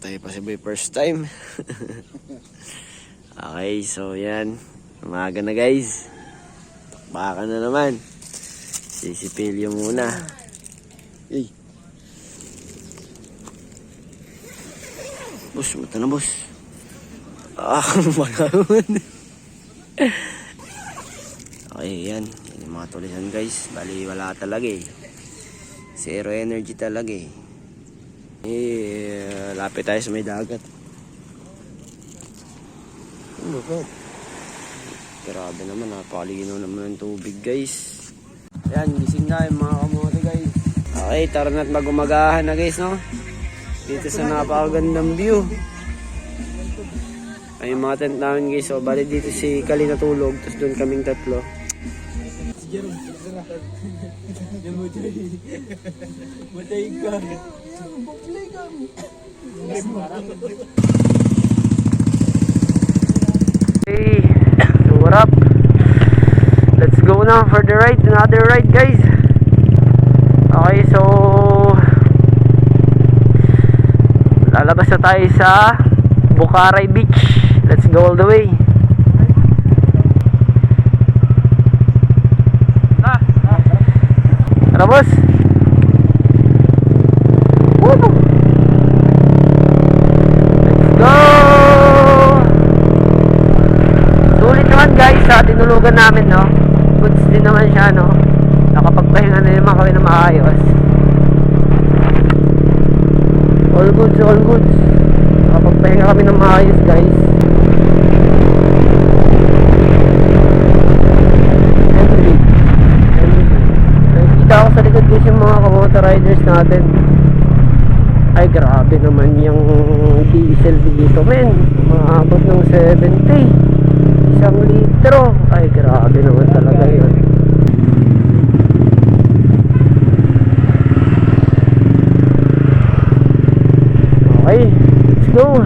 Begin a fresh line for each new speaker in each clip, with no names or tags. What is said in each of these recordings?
Tayo pa si Boy first time. Okay, so yan. Umaga na guys. Baka na naman. Sisipilyo muna. Hey. Boss, mata na boss. Magawan. Okay, yan. Yan yung mga tulisan guys. Bali, wala talaga eh. Zero energy talaga eh. Lapit tayo sa may dagat. Oh God. Grabe naman, napakalinaw naman ng tubig guys. Ayan, gising na yung mga kamote guys. Okay, tara na't magumagahan na guys, no? Dito sa napakagandang view. Ay yung mga tent namin guys, so bali dito si Kali natulog, tapos doon kaming tatlo. Si Jerome, matay ka. Hey, what up? Let's go now for the ride, another ride guys. Okay, so lalabas na tayo sa Bukaray Beach. Let's go all the way. Tara boss. Guys, sa tinulugan namin, no, goods din naman siya, no, nakapagpahinga na naman kami na maayos. All goods, all goods, nakapagpahinga kami na maayos guys. Nakikita ako sa likod guys yung mga kamotor riders natin. Ay grabe naman yung diesel dito men, maabot ng 70 1 litro. Ay grabe naman talaga yun. Okay, let's go.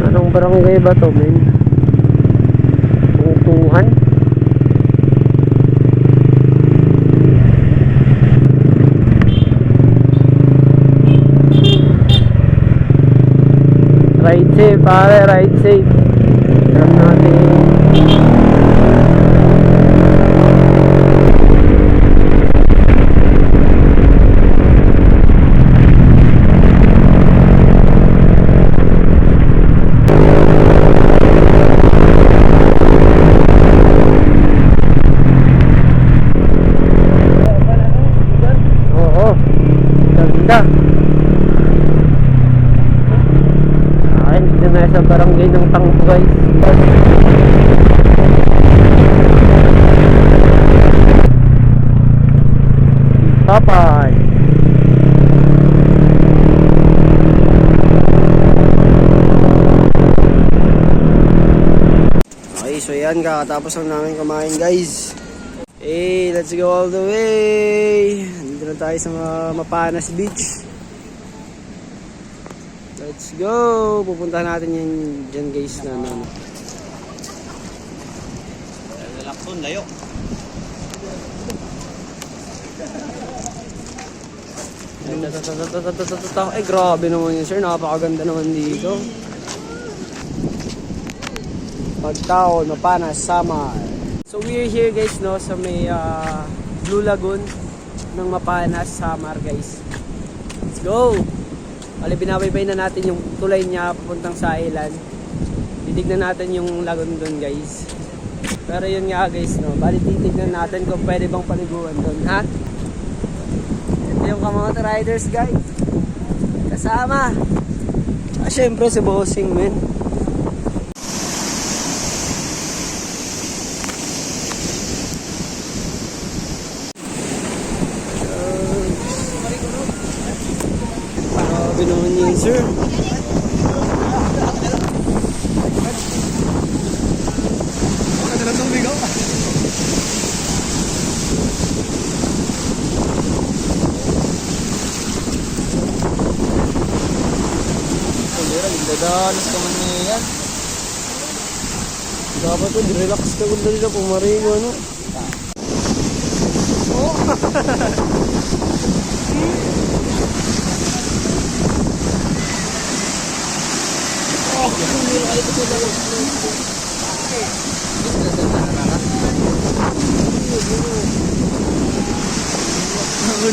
Anong barangay ba to men? Tungtuhan? Ride safe pare, ride safe. Tram natin. Oo, ganda. Dito na sa barangay ng Tangbo guys. Papay. Okay, so yan, kakatapos lang namin kumain guys. Hey, let's go all the way. Dito na tayo sa Mapanas Beach. Let's go! Pupuntahan natin yan dyan guys na ano. Lalakson, layo. Ay grabe naman yun sir, napakaganda naman dito. Pagtaon, Mapanas, Samar. So we're here guys no, sa may Blue Lagoon ng Mapanas, Samar guys. Let's go! Bali, binabaybay na natin yung tulay niya papuntang sa island. Titignan natin yung lagoon doon guys. Pero yun nga guys, no, bali titignan natin kung pwede bang paliguan doon, ha? Ito yung kamotor riders guys. Kasama. Syempre si Bossing men. Naman yun sir.
Dadanas ka man niyan.
Dapat to, relax ka kung dali na pumaringo, ano? Oh!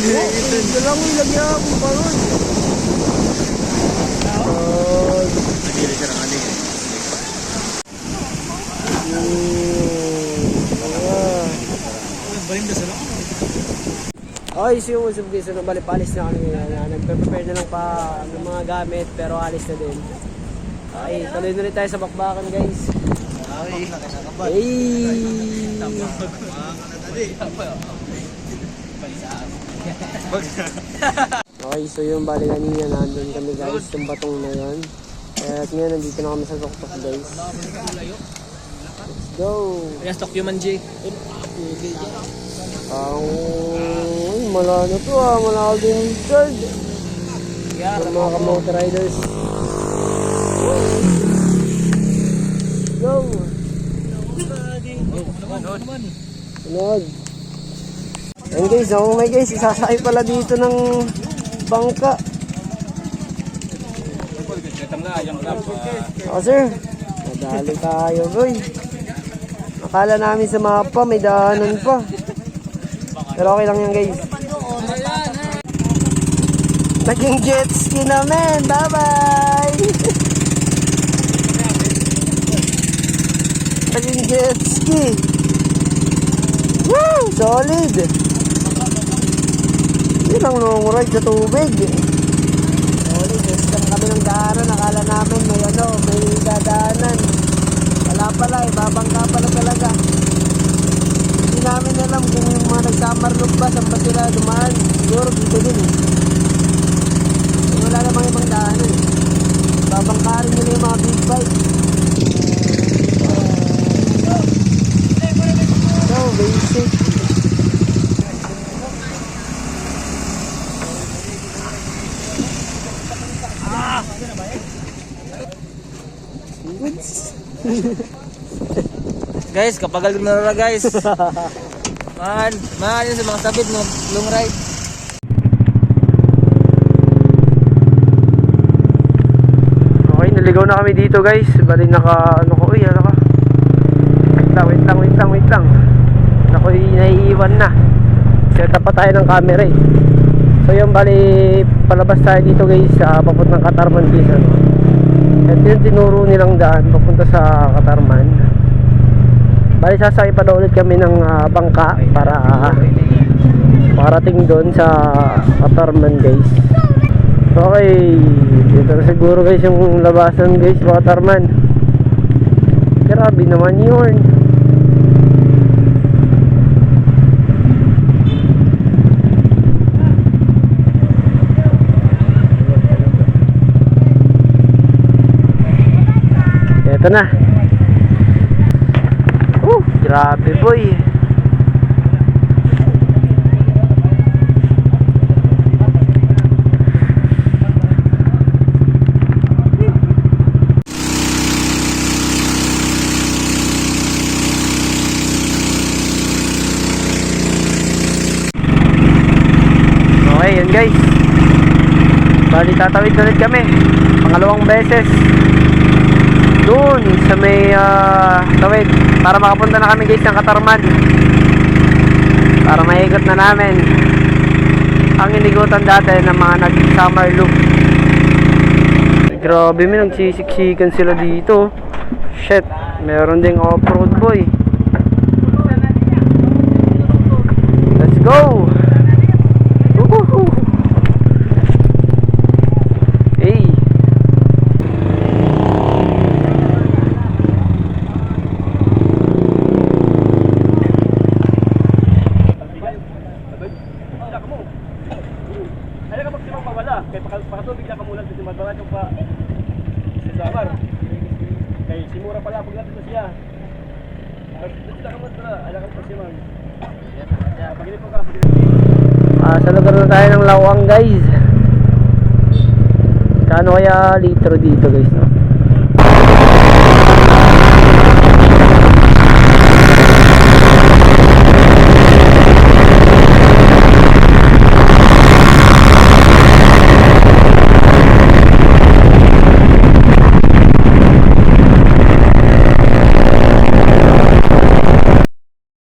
Ito lang yung lagyan mo pa ron. Okay, so yung subdivision ng balipalis na kami ngayon. Nagpe-prepare na lang pa ng mga gamit pero alis na din. Okay, tuloy na rin tayo sa bakbakan guys. Hey! Okay, so yung bali kanina nandun kami guys, yung batong na yun. At ngayon nandito na kami sa tuktok guys. Let's go!
Yes, Tokyo Manji.
Mala na to mala din Richard. Sa mga kamote riders. Go! Sunod. Ayan guys, oh my guys, isasakay pala dito ng bangka. Oh sir, madali tayo boy. Akala namin sa mapa may daanan pa. Pero okay lang yan guys. Naging jet ski namin. Bye bye. Naging jet ski. Woo! Solid. Yun ang long ride sa tubig. Solid. Gusto kami ng daanan. Akala namin may may dadaanan. Wala pala babangka pala talaga. Hindi namin alam kung yung mga nagsamarlog ba saan ba sila dumaan. Siguro dito din wala namang ibang daanan babangkarin nila yung mga big bike. So basic.
Guys, kapagal na rin guys. Mahal yun sa mga sabit ng long ride.
Okay, naligaw na kami dito guys. Bali naka ka. Wait lang. Naku, naiiwan na. Set up pa tayo ng camera eh. So yung bali palabas tayo dito guys papuntang Katarman guys. Ito yung tinuro nilang daan papunta sa Katarman. Bali sasakay pa daw ulit kami ng bangka para parating doon sa Katarman guys. Okay, dito na siguro guys yung labasan guys sa Katarman. Grabe naman yun. Ito na. Grabe boy. Okay, yun guys. Bali tatawid ulit kami. Pangalawang beses. Doon sa may tawid para makapunta na kami guys ng Katarman para maigot na namin ang inigutan dati ng mga nag-summer loop. Grabe may nagsisiksikan sila dito. Shit, meron ding off-road boy. Let's go. Woohoo. Hey.
Pakatubig na kamulan sa Simadbangan yung pa sa Samar. Kay Simura pala pag natin siya. Dito ka mo ito na, alakan pa si Ma'am. Pagilip mo ka.
Sa lugar na tayo ng Lawang guys. Kano kaya litro dito guys no?